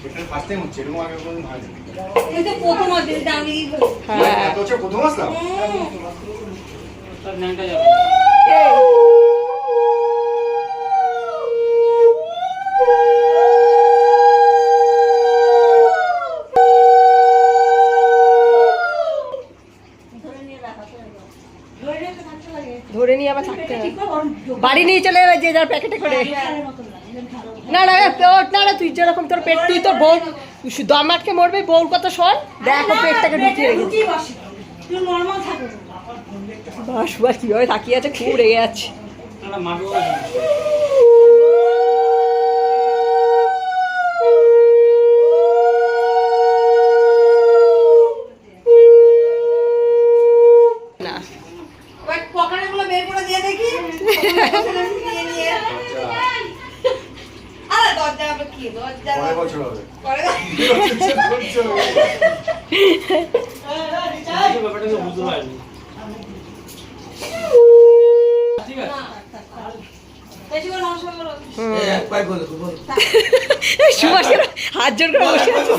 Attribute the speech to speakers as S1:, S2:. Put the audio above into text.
S1: এটা first time হচ্ছে, এরকম আগে কোনোদিন হয়নি।
S2: এটা প্রথম হচ্ছে, এটা আমি
S1: হ্যাঁ এত হচ্ছে প্রথম আসলাম।
S3: তার ন্যাংটা যাবে
S4: ধরে নিয়ে আবার থাকতে হবে, বাড়ি নিয়ে চলে যাবে যে যার প্যাকেটে করে। না না না না, তুই যেরকম তোর পেট, তুই তোর বউ দম আটকে মরবে, বউর কথা শোন, দেখো পেটটাকে ঢুকিয়ে রেখেছি। বাস বাস কিভাবে তাকিয়ে আছে, খুব রেগে যাচ্ছে।
S3: না মারবো
S4: না
S2: পকেটগুলো বের করে দিয়ে দেখি। নিয়ে নিয়ে আরে দরজা হবে কি দরজা
S1: পরের বছর হবে।
S2: করে
S3: ব্যাপারটা তো বুঝতে পারিনি। ঠিক আছে
S2: বেশি করে নমস্কার করো।
S4: সুভাষের হাত জোর করে বসে আছে।